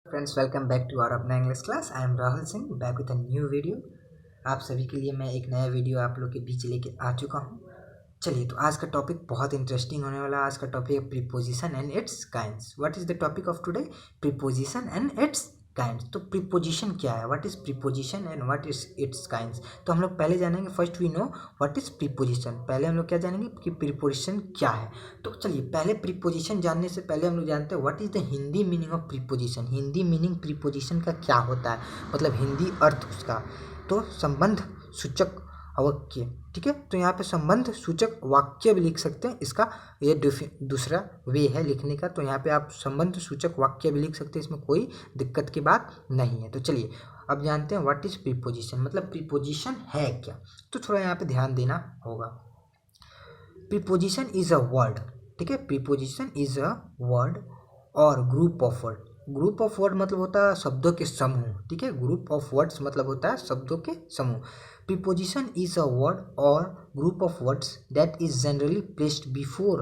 Friends, welcome back to our अपना English class. I am Rahul Singh, back with a new video. आप सभी के लिए मैं एक नया वीडियो आप लोग के बीच लेके आ चुका हूँ। चलिए, तो आज का टॉपिक बहुत इंटरेस्टिंग होने वाला है। आज का टॉपिक है preposition and its kinds. What is the topic of today? Preposition and its kinds. तो प्रीपोजिशन क्या है, what is preposition and what is its kinds. तो हम लोग पहले जानेंगे, first we know what is preposition. पहले हम लोग क्या जानेंगे कि प्रीपोजिशन क्या है। तो चलिए, पहले प्रीपोजिशन जानने से पहले हम लोग जानते हैं what is the Hindi meaning of preposition. Hindi meaning preposition का क्या होता है, मतलब हिंदी अर्थ उसका। तो संबंध सूचक वाक्य, ठीक है। तो यहाँ पे संबंध सूचक वाक्य भी लिख सकते हैं, इसका ये दूसरा वे है लिखने का। तो यहाँ पे आप संबंध सूचक वाक्य भी लिख सकते हैं, इसमें कोई दिक्कत की बात नहीं है। तो चलिए अब जानते हैं व्हाट इज प्रीपोजिशन, मतलब प्रीपोजिशन है क्या। तो थोड़ा यहाँ पे ध्यान देना होगा। प्रीपोजिशन इज अ वर्ड, ठीक है। प्रीपोजिशन इज अ वर्ड और group of word. Group of word मतलब होता है शब्दों के समूह, ठीक है। ग्रुप ऑफ वर्ड्स मतलब होता है शब्दों के समूह। प्रीपोजिशन इज अ वर्ड और group of words that is generally placed before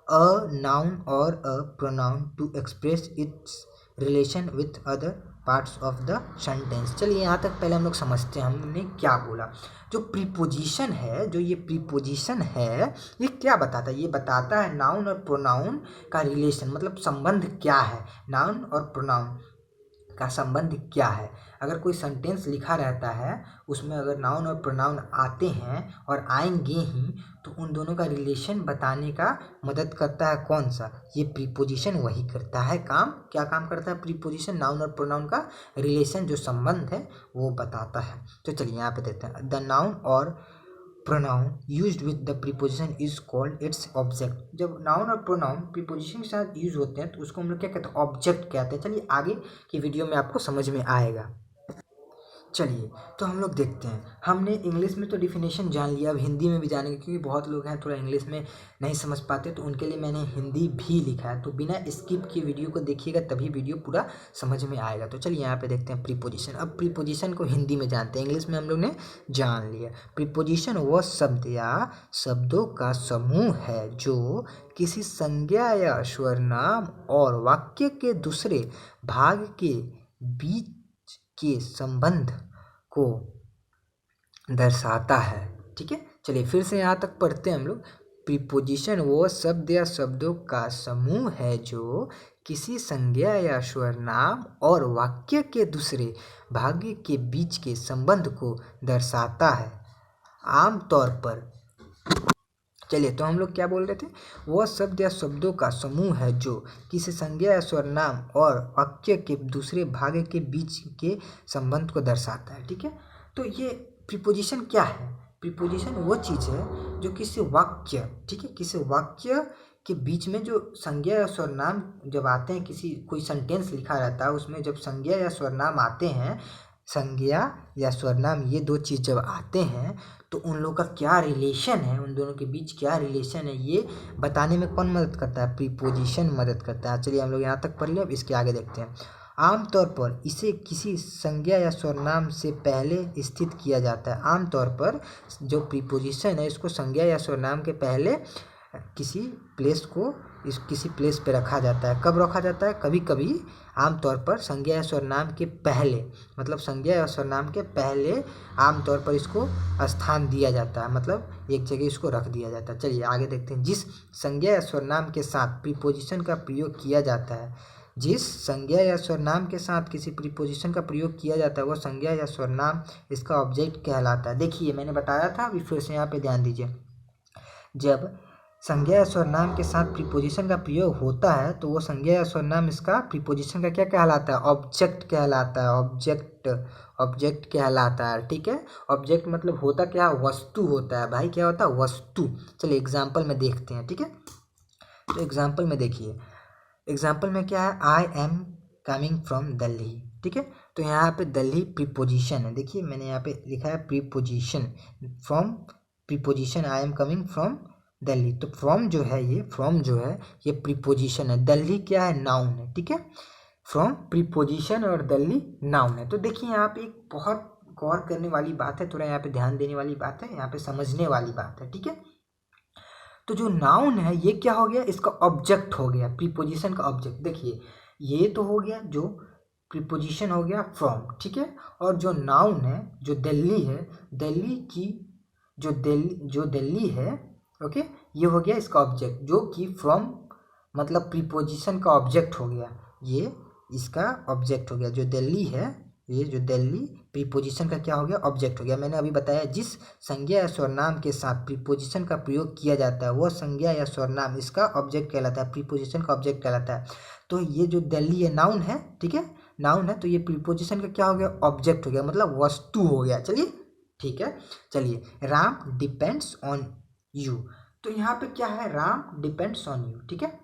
a noun और a pronoun to express its relation with other parts of the sentence. चलिए, यहाँ तक पहले हम लोग समझते हैं हमने क्या बोला। जो प्रीपोजिशन है, जो ये प्रीपोजिशन है, ये क्या बताता है? ये बताता है नाउन और प्रोनाउन का रिलेशन, मतलब संबंध क्या है। नाउन और प्रोनाउन का संबंध क्या है। अगर कोई सेंटेंस लिखा रहता है, उसमें अगर नाउन और प्रोनाउन आते हैं और आएंगे ही, तो उन दोनों का रिलेशन बताने का मदद करता है कौन सा? ये प्रीपोजिशन वही करता है काम। क्या काम करता है प्रीपोजिशन? नाउन और प्रोनाउन का रिलेशन, जो संबंध है वो बताता है। तो चलिए यहाँ पे देखते हैं। द नाउन और pronoun used with the preposition is called its object. जब नाउन और प्रोनाउन प्रीपोजिशन के साथ यूज होते हैं तो उसको हम लोग क्या कहते हैं? ऑब्जेक्ट कहते हैं। चलिए, आगे की वीडियो में आपको समझ में आएगा। चलिए, तो हम लोग देखते हैं। हमने इंग्लिश में तो डिफिनेशन जान लिया, अब हिंदी में भी जानेंगे, क्योंकि बहुत लोग हैं थोड़ा इंग्लिश में नहीं समझ पाते, तो उनके लिए मैंने हिंदी भी लिखा है। तो बिना स्किप किए वीडियो को देखिएगा, तभी वीडियो पूरा समझ में आएगा। तो चलिए यहाँ पे देखते हैं प्रीपोजिशन। अब प्रीपोजिशन को हिंदी में जानते हैं, इंग्लिश में हम लोग ने जान लिया। प्रीपोजिशन वह शब्द या शब्दों का समूह है जो किसी संज्ञा या स्वरनाम और वाक्य के दूसरे भाग के बीच के संबंध को दर्शाता है, ठीक है। चलिए फिर से यहाँ तक पढ़ते हैं हम लोग। प्रीपोजिशन वो शब्द या शब्दों का समूह है जो किसी संज्ञा या स्वरनाम और वाक्य के दूसरे भाग के बीच के संबंध को दर्शाता है। आमतौर पर, चलिए, तो हम लोग क्या बोल रहे थे? वह शब्द या शब्दों का समूह है जो किसी संज्ञा या स्वरनाम और वाक्य के दूसरे भाग के बीच के संबंध को दर्शाता है, ठीक है। तो ये प्रीपोजिशन क्या है? प्रीपोजिशन वो चीज़ है जो किसी वाक्य, ठीक है, किसी वाक्य के बीच में जो संज्ञा या स्वरनाम जब आते हैं, किसी कोई सेंटेंस लिखा रहता है, उसमें जब संज्ञा या स्वरनाम आते हैं, संज्ञा या स्वरनाम ये दो चीज़ जब आते हैं, तो उन लोगों का क्या रिलेशन है, उन दोनों के बीच क्या रिलेशन है, ये बताने में कौन मदद करता है? प्रीपोजिशन मदद करता है। चलिए हम लोग यहाँ तक पढ़ लिया, अब इसके आगे देखते हैं। आमतौर पर इसे किसी संज्ञा या स्वरनाम से पहले स्थित किया जाता है। आमतौर पर जो प्रीपोजिशन है, इसको संज्ञा या स्वरनाम के पहले किसी प्लेस को किसी प्लेस पे रखा जाता है। कब रखा जाता है? कभी कभी आमतौर पर संज्ञा या स्वरनाम के पहले, मतलब संज्ञा या स्वरनाम के पहले आमतौर पर इसको स्थान दिया जाता है, मतलब एक जगह इसको रख दिया जाता है। चलिए आगे देखते हैं। जिस संज्ञा या स्वरनाम के साथ प्रीपोजिशन का प्रयोग किया जाता है, जिस संज्ञा या स्वरनाम के साथ किसी प्रीपोजिशन का प्रयोग किया जाता है, वो संज्ञा या स्वरनाम इसका ऑब्जेक्ट कहलाता है। देखिए, मैंने बताया था, अभी फिर से यहाँ पे ध्यान दीजिए। जब संज्ञा या स्वरनाम के साथ प्रीपोजिशन का प्रयोग होता है, तो वो संज्ञा या स्वरनाम इसका प्रीपोजिशन का क्या कहलाता है? ऑब्जेक्ट कहलाता है। ऑब्जेक्ट कहलाता है, ठीक है। ऑब्जेक्ट मतलब होता क्या है? वस्तु होता है भाई। क्या होता है? वस्तु। चलिए एग्जाम्पल में देखते हैं, ठीक है। तो एग्जाम्पल में देखिए, एग्जाम्पल में क्या है? I am coming from Delhi, ठीक है। तो यहाँ पे दिल्ली प्रीपोजिशन है। देखिए मैंने यहाँ पे लिखा है preposition, from preposition, I am coming from Delhi. तो फ्रॉम जो है, ये फ्रॉम जो है ये प्रीपोजिशन है। दिल्ली क्या है? नाउन है, ठीक है। फ्रॉम प्रीपोजिशन और दिल्ली नाउन है। तो देखिए यहाँ पे एक बहुत गौर करने वाली बात है, थोड़ा यहाँ पे ध्यान देने वाली बात है, यहाँ पे समझने वाली बात है, ठीक है। तो जो नाउन है ये क्या हो गया? इसका ऑब्जेक्ट हो गया, प्रीपोजिशन का ऑब्जेक्ट। देखिए ये तो हो गया जो प्रीपोजिशन हो गया फ्रॉम, ठीक है। और जो नाउन है, जो दिल्ली है, दिल्ली की जो दिल्ली है, ओके, ये हो गया इसका ऑब्जेक्ट, जो कि फ्रॉम मतलब प्रीपोजिशन का ऑब्जेक्ट हो गया, ये इसका ऑब्जेक्ट हो गया। जो दिल्ली है, ये जो दिल्ली प्रीपोजिशन का क्या हो गया, ऑब्जेक्ट हो गया। मैंने अभी बताया जिस संज्ञा या स्वरनाम के साथ प्रीपोजिशन का प्रयोग किया जाता है वह संज्ञा या स्वरनाम इसका ऑब्जेक्ट कहलाता है, प्रीपोजिशन का ऑब्जेक्ट कहलाता है। तो ये जो दिल्ली है नाउन है, ठीक है, नाउन है, तो ये प्रीपोजिशन का क्या हो गया, ऑब्जेक्ट हो गया, मतलब वस्तु हो गया। चलिए ठीक है, चलिए राम डिपेंड्स ऑन यू, तो यहाँ पे क्या है, राम डिपेंड्स ऑन यू, ठीक है।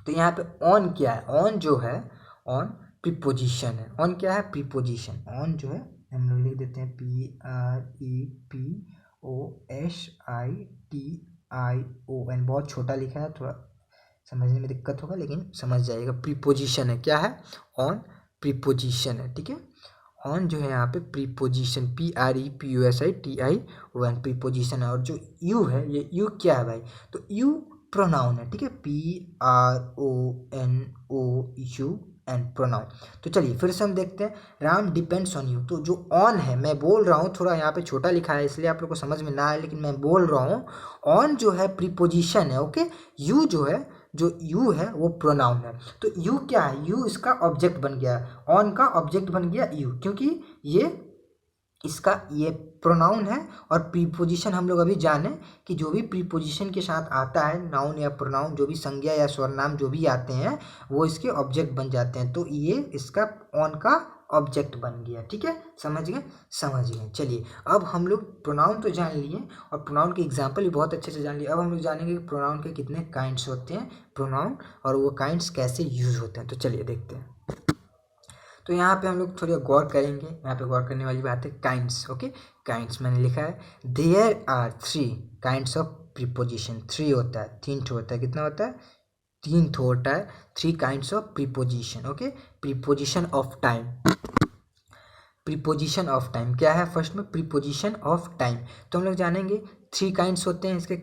तो यहाँ पे ऑन क्या है, ऑन जो है, ऑन प्रीपोजिशन है, ऑन क्या है, प्रीपोजिशन। ऑन जो है हम लोग लिख देते हैं PREPOSITION, बहुत छोटा लिखा है, थोड़ा समझने में दिक्कत होगा लेकिन समझ जाएगा। प्रीपोजिशन है, क्या है, ऑन प्रीपोजिशन है, ठीक है। ऑन जो है यहाँ पे प्रीपोजिशन, PREPOSITION प्रीपोजिशन है। और जो यू है, ये यू क्या है भाई, तो यू प्रोनाउन है, ठीक है, PRONOUN प्रोनाउन। तो चलिए फिर से हम देखते हैं, राम डिपेंड्स ऑन यू, तो जो ऑन है, मैं बोल रहा हूँ, थोड़ा यहाँ पे छोटा लिखा है इसलिए आप लोग को समझ में ना आए, लेकिन मैं बोल रहा हूँ ऑन जो है प्रीपोजिशन है, ओके। यू जो है, जो यू है वो प्रोनाउन है। तो यू क्या है, यू इसका ऑब्जेक्ट बन गया, ऑन का ऑब्जेक्ट बन गया यू, क्योंकि ये इसका ये प्रोनाउन है। और प्रीपोजिशन हम लोग अभी जाने कि जो भी प्रीपोजिशन के साथ आता है, नाउन या प्रोनाउन, जो भी संज्ञा या स्वरनाम जो भी आते हैं वो इसके ऑब्जेक्ट बन जाते हैं। तो ये इसका ऑन का ऑब्जेक्ट बन गया, ठीक है, समझ गए, समझ गए। चलिए अब हम लोग प्रोनाउन तो जान लिए और प्रोनाउन के एग्जाम्पल भी बहुत अच्छे से जान लिए। अब हम लोग जानेंगे कि प्रोनाउन के कितने काइंड्स होते हैं, प्रोनाउन, और वो काइंड्स कैसे यूज होते हैं। तो चलिए देखते हैं। तो यहाँ पे हम लोग थोड़ी गौर करेंगे, यहाँ पे गौर करने वाली बात है काइंड्स, ओके। काइंड्स मैंने लिखा है, there are 3 kinds of preposition, 3 होता है, 3 होता है, कितना होता है, 3 होता है, 3 kinds of preposition, okay. Preposition of time, preposition of time क्या है, फर्स्ट में प्रीपोजिशन ऑफ टाइम। तो हम लोग जानेंगे 3 काइंड्स होते हैं इसके,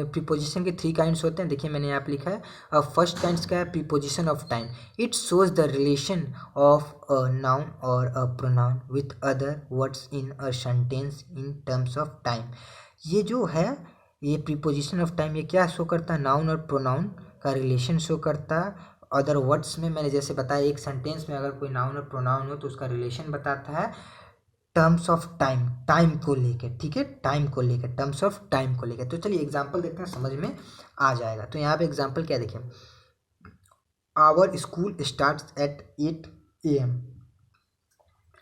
प्रीपोजिशन के 3 काइंड्स होते हैं। देखिए मैंने यहाँ पे लिखा है, फर्स्ट काइंड्स क्या है, preposition of time, it shows the relation of a noun और a pronoun with other words in a sentence in terms of time. ये जो है, ये प्रीपोजिशन ऑफ टाइम, ये क्या शो करता है, नाउन और प्रोनाउन का रिलेशन शो करता है। अदर वर्ड्स में मैंने जैसे बताया, एक सेंटेंस में अगर कोई नाउन और प्रोनाउन हो तो उसका रिलेशन बताता है टर्म्स ऑफ टाइम, टाइम को लेकर, ठीक है, टाइम को लेकर, टर्म्स ऑफ टाइम को लेकर। तो चलिए एग्जांपल देखते हैं, समझ में आ जाएगा। तो यहाँ पे एग्जांपल क्या देखें, our school starts at 8 AM,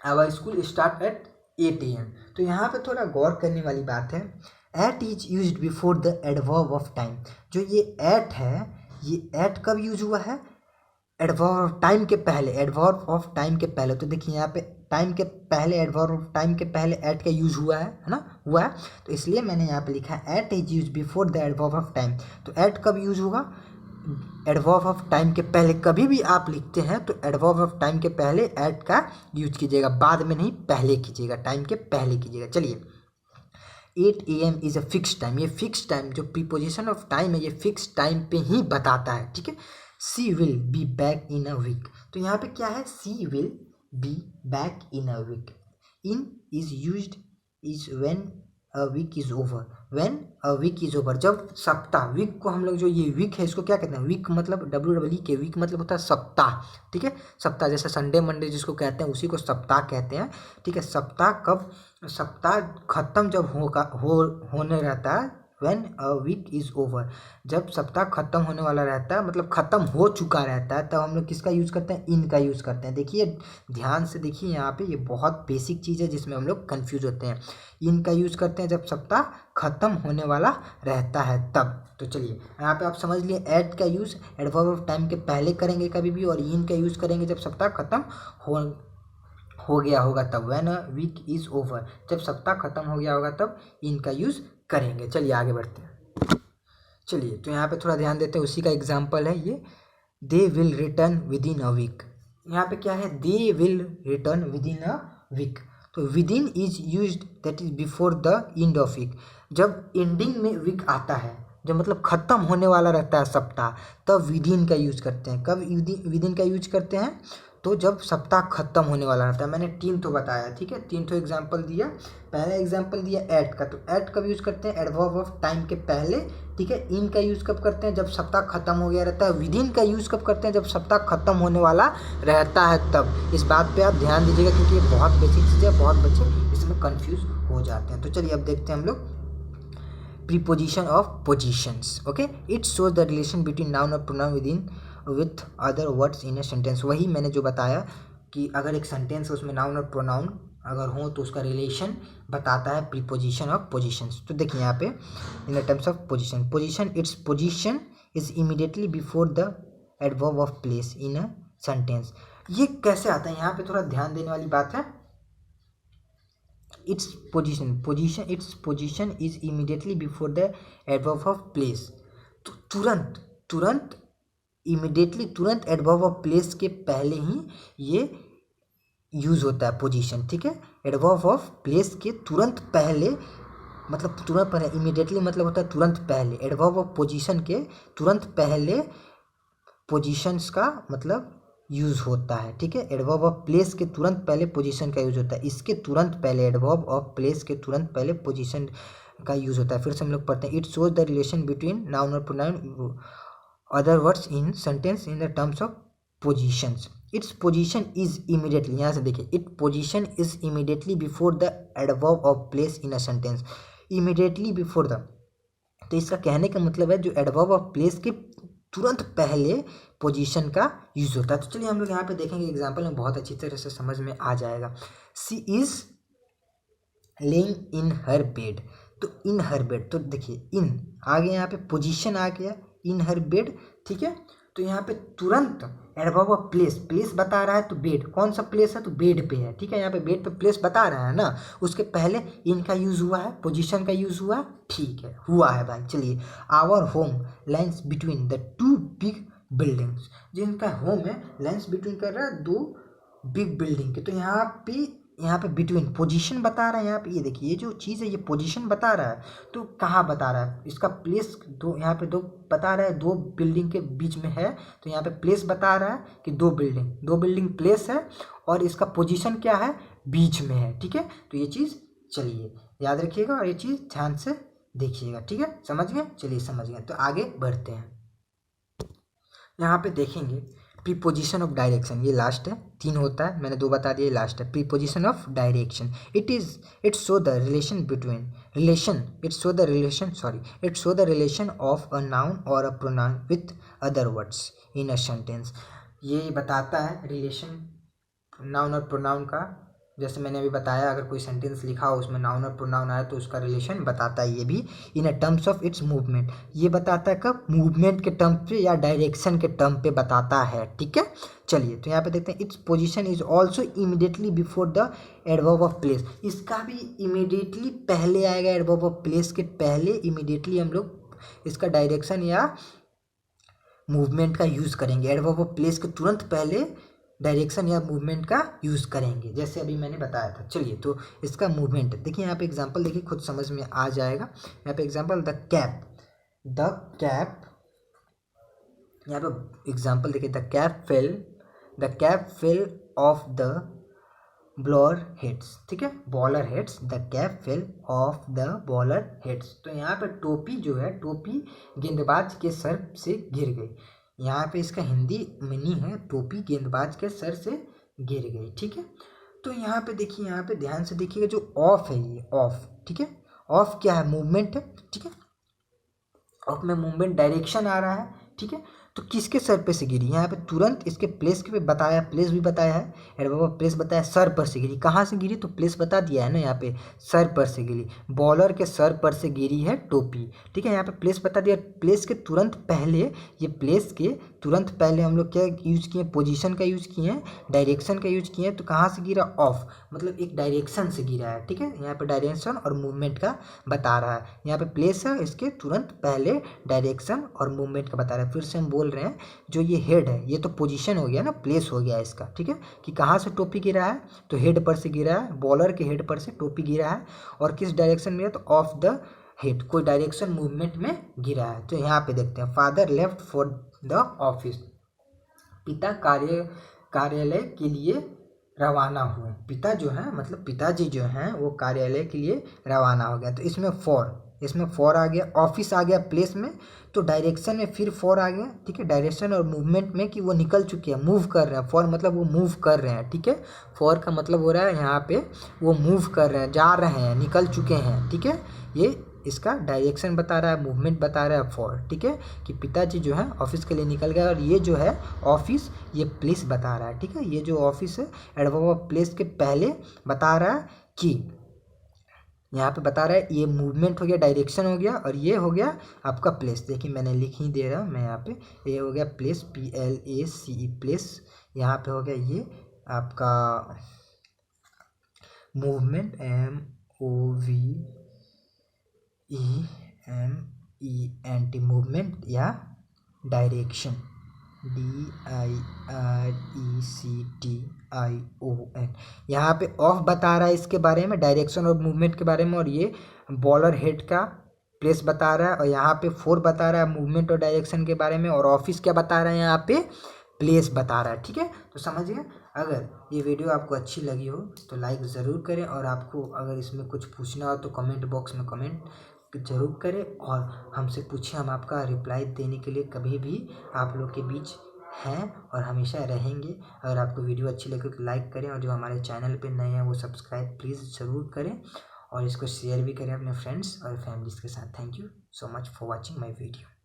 our school start at 8 AM। तो यहाँ पे थोड़ा गौर करने वाली बात है, at is used before the adverb of time. जो ये एट है, ये एट कब यूज हुआ है, एडवर्ब ऑफ टाइम के पहले, एडवर्ब ऑफ टाइम के पहले। तो देखिए यहाँ पे टाइम के पहले, एडवर्ब ऑफ टाइम के पहले एट का यूज हुआ है ना, हुआ है। तो इसलिए मैंने यहाँ पे लिखा है at is use before the adverb of time. तो एट कब यूज होगा, एडवर्ब ऑफ टाइम के पहले। कभी भी आप लिखते हैं तो एडवर्ब ऑफ टाइम के पहले एट का यूज कीजिएगा, बाद में नहीं, पहले कीजिएगा, टाइम के पहले कीजिएगा। चलिए 8 AM is a fix time, ये फिक्स टाइम, जो प्रीपोजिशन ऑफ टाइम है, ये फिक्स टाइम पे ही बताता है, ठीक है। She will be back in a week, तो यहाँ पे क्या है, she will be back in a week. In is used is when a week is over, when a week is over, जब सप्ताह, वीक को हम लोग, जो ये वीक है इसको क्या कहते हैं, वीक मतलब WEE के, वीक मतलब होता है सप्ताह, ठीक है, सप्ताह, जैसे संडे मंडे जिसको कहते हैं उसी को सप्ताह कहते हैं, ठीक है। सप्ताह कब, सप्ताह खत्म जब होने रहता है, when a week is over, जब सप्ताह खत्म होने वाला रहता है, मतलब खत्म हो चुका रहता है, तब हम लोग किसका यूज़ करते हैं, इन का यूज़ करते हैं। देखिए ध्यान से देखिए, यहाँ पे ये बहुत बेसिक चीज़ है जिसमें हम लोग कंफ्यूज होते हैं। इन का यूज़ करते हैं जब सप्ताह खत्म होने वाला रहता है तब। तो चलिए यहाँ पे आप समझ लिए, एट का यूज़ एडवर्ब ऑफ टाइम के पहले करेंगे कभी भी, और इन का यूज़ करेंगे जब सप्ताह खत्म हो गया होगा तब, when a week is over, जब सप्ताह खत्म हो गया होगा तब इनका यूज़ करेंगे। चलिए आगे बढ़ते हैं। चलिए तो यहाँ पे थोड़ा ध्यान देते हैं, उसी का एग्जाम्पल है ये, they will return within a week. यहाँ पे क्या है, they will return within a week. तो within is used that is before the end of week, जब एंडिंग में वीक आता है, जब मतलब खत्म होने वाला रहता है सप्ताह, तब विद इन का यूज करते हैं। कब विद इन का यूज करते हैं, तो जब सप्ताह खत्म होने वाला रहता है। मैंने 3 तो बताया, ठीक है, 3 तो एग्जाम्पल दिया। पहला एग्जाम्पल दिया एट का, तो एट कब यूज़ करते हैं, एडवर्ब ऑफ टाइम के पहले, ठीक है। इन का यूज़ कब करते हैं, जब सप्ताह खत्म हो गया रहता है। विदिन का यूज़ कब करते हैं, जब सप्ताह खत्म होने वाला रहता है तब। इस बात पे आप ध्यान दीजिएगा क्योंकि ये बहुत बेसिक चीज़ है, बहुत बच्चे इसमें कंफ्यूज हो जाते हैं। तो चलिए अब देखते हैं हम लोग preposition of positions. Okay, it shows the relation between noun और pronoun within with other words in a sentence. वही मैंने जो बताया कि अगर एक सेंटेंस है उसमें नाउन और प्रोनाउन अगर हो तो उसका रिलेशन बताता है प्रीपोजिशन ऑफ पोजीशंस। तो देखिए यहाँ पे इन terms of position, position it's position is immediately before the adverb of place in a sentence. ये कैसे आता है, यहाँ पे थोड़ा ध्यान देने वाली बात है। It's position is immediately before the adverb of place. तो तुरंत इमीडिएटली तुरंत एडवर्ब ऑफ प्लेस के पहले ही ये यूज़ होता है पोजीशन, ठीक है। एडवर्ब ऑफ प्लेस के तुरंत पहले, मतलब तुरंत पहले, इमीडिएटली मतलब होता है तुरंत पहले। एडवर्ब ऑफ पोजीशन के तुरंत पहले पोजीशंस का मतलब यूज़ होता है, ठीक है। एडवर्ब ऑफ प्लेस के तुरंत पहले पोजीशन का यूज़ होता है। इसके तुरंत पहले, एडवर्ब ऑफ प्लेस के तुरंत पहले पोजीशन का यूज़ होता है। फिर से हम लोग पढ़ते हैं, it shows the relation between noun और pronoun other words in sentence in the terms of positions. Its position is immediately, यहाँ से देखिए, it position is immediately before the adverb of place in a sentence. Immediately before the, तो इसका कहने का मतलब है जो एडवर्ब ऑफ प्लेस के तुरंत पहले पोजीशन का यूज होता है। तो चलिए हम लोग यहाँ पे देखेंगे एग्जाम्पल में, बहुत अच्छी तरह से समझ में आ जाएगा। She is laying in her bed, तो इन हर बेड, तो देखिए इन आ गया, यहाँ पे पोजीशन आ गया, इन हर बेड, ठीक है। तो यहाँ पे तुरंत एडवर्ब ऑफ प्लेस, प्लेस बता रहा है तो बेड, कौन सा प्लेस है, तो बेड पे है, ठीक है। यहाँ पे बेड पे प्लेस बता रहा है ना, उसके पहले इन का यूज़ हुआ है, पोजीशन का यूज़ हुआ, ठीक है, हुआ है भाई। चलिए, our home lines between the two big buildings, जिनका होम है लाइन्स बिटवीन कर रहा है 2 बिग बिल्डिंग के। तो यहाँ पे बिटवीन पोजीशन बता रहा है। यहाँ पे ये देखिए, ये जो चीज़ है ये पोजीशन बता रहा है, तो कहाँ बता रहा है, इसका प्लेस दो, यहाँ पे 2 बता रहा है, 2 बिल्डिंग के बीच में है, तो यहाँ पे प्लेस बता रहा है कि 2 बिल्डिंग प्लेस है, और इसका पोजीशन क्या है, बीच में है, ठीक है। तो ये चीज़ चलिए याद रखिएगा और ये चीज़ ध्यान से देखिएगा, ठीक है, समझ गए। चलिए समझ गए, तो आगे बढ़ते हैं। यहाँ पे देखेंगे प्रीपोजिशन ऑफ डायरेक्शन, ये लास्ट है, 3 होता है, मैंने 2 बता दिया, लास्ट है preposition of direction. It show the relation of a noun और a pronoun with other words in a sentence. ये बताता है रिलेशन नाउन और प्रोनाउन का। जैसे मैंने अभी बताया, अगर कोई सेंटेंस लिखा हो उसमें नाउन और प्रोनाउन आया तो उसका रिलेशन बताता है ये भी। इन अ टर्म्स ऑफ इट्स मूवमेंट, ये बताता है कब, मूवमेंट के टर्म पे या डायरेक्शन के टर्म पे बताता है, ठीक है। चलिए, तो यहाँ पे देखते हैं, it's position is also immediately before the adverb of place. इसका भी इमीडिएटली पहले आएगा, एडवर्ब ऑफ प्लेस के पहले इमीडिएटली हम लोग इसका डायरेक्शन या मूवमेंट का यूज़ करेंगे। एडवर्ब ऑफ प्लेस के तुरंत पहले डायरेक्शन या मूवमेंट का यूज़ करेंगे, जैसे अभी मैंने बताया था। चलिए, तो इसका मूवमेंट देखिए, यहाँ पे एग्जांपल देखिए, खुद समझ में आ जाएगा। यहाँ पे एग्जांपल द कैप, यहाँ पे एग्जांपल देखिए, the cap fell off the bowler heads, ठीक है, bowler heads, the cap fell off the bowler heads. तो यहाँ पे टोपी जो है, टोपी गेंदबाज के सर से गिर गई। यहाँ पे इसका हिंदी मीनिंग है, टोपी गेंदबाज के सर से गिर गई, ठीक है। तो यहाँ पे देखिए, यहाँ पे ध्यान से देखिएगा, जो ऑफ है ये ऑफ, ठीक है, ऑफ क्या है, मूवमेंट है, ठीक है। ऑफ में मूवमेंट डायरेक्शन आ रहा है, ठीक है। तो किसके सर पे से गिरी, यहाँ पे तुरंत इसके प्लेस के पे बताया, प्लेस भी बताया है, एडवर्ब ऑफ प्लेस बताया, सर पर से गिरी। कहाँ से गिरी, तो प्लेस बता दिया है ना, यहाँ पे सर पर से गिरी, बॉलर के सर पर से गिरी है टोपी, ठीक है। यहाँ पे प्लेस बता दिया, प्लेस के तुरंत पहले, ये प्लेस के तुरंत पहले हम लोग क्या यूज़ किए, पोजीशन का यूज़ किए हैं, डायरेक्शन का यूज़ किए हैं। तो कहाँ से गिरा, ऑफ, मतलब एक डायरेक्शन से गिरा है, ठीक है। यहाँ पे डायरेक्शन और मूवमेंट का बता रहा है। यहाँ पे प्लेस है, इसके तुरंत पहले डायरेक्शन और मूवमेंट का बता रहा है। फिर से हम बोल रहे हैं, जो ये हेड है ये तो पोजीशन हो गया ना, प्लेस हो गया इसका, ठीक है, कि कहाँ से टोपी गिरा है, तो हेड पर से गिरा है, बॉलर के हेड पर से टोपी गिरा है, और किस डायरेक्शन में है, तो ऑफ द हेड, कोई डायरेक्शन मूवमेंट में गिरा है। तो यहाँ पे देखते हैं, father left for the office, पिता कार्य कार्यालय के लिए रवाना हुए। पिता जो है मतलब पिताजी जो हैं वो कार्यालय के लिए रवाना हो गया। तो इसमें फॉर आ गया, ऑफिस आ गया प्लेस में, तो डायरेक्शन में फिर फॉर आ गया। ठीक है, डायरेक्शन और मूवमेंट में कि वो निकल चुके हैं, मूव कर रहे हैं। फॉर मतलब वो मूव कर रहे हैं। ठीक है, फॉर का मतलब हो रहा है यहाँ पे वो मूव कर रहे हैं, जा रहे हैं, निकल चुके हैं। ठीक है, ये इसका डायरेक्शन बता रहा है, मूवमेंट बता रहा है फॉर। ठीक है, कि पिताजी जो है ऑफिस के लिए निकल गए। और ये जो है ऑफिस, ये प्लेस बता रहा है। ठीक है, ये जो ऑफिस है एडवर्ब ऑफ प्लेस के पहले बता रहा है कि यहाँ पे बता रहा है ये मूवमेंट हो गया, डायरेक्शन हो गया, और ये हो गया आपका प्लेस। देखिए मैंने लिख ही दे रहा हूँ मैं यहाँ पे, ये हो गया प्लेस, PLACE प्लेस। यहाँ पे हो गया ये आपका मूवमेंट, MOVEMENT मूवमेंट, या डायरेक्शन DIRECTION। यहाँ पे ऑफ बता रहा है इसके बारे में, डायरेक्शन और मूवमेंट के बारे में, और ये बॉलर हेड का प्लेस बता रहा है, और यहाँ पे फोर बता रहा है मूवमेंट और डायरेक्शन के बारे में, और ऑफिस क्या बता रहा है यहाँ पे, प्लेस बता रहा है। ठीक है, तो समझिए। अगर ये वीडियो आपको अच्छी लगी हो तो लाइक ज़रूर करें, और आपको अगर इसमें कुछ पूछना हो तो कमेंट बॉक्स में कमेंट ज़रूर करें, और हमसे पूछें, हम आपका रिप्लाई देने के लिए कभी भी आप लोग के बीच हैं और हमेशा रहेंगे। अगर आपको वीडियो अच्छी लगे तो लाइक करें, और जो हमारे चैनल पे नए हैं वो सब्सक्राइब प्लीज़ ज़रूर करें, और इसको शेयर भी करें अपने फ्रेंड्स और फैमिलीज़ के साथ। Thank you so much for watching my video.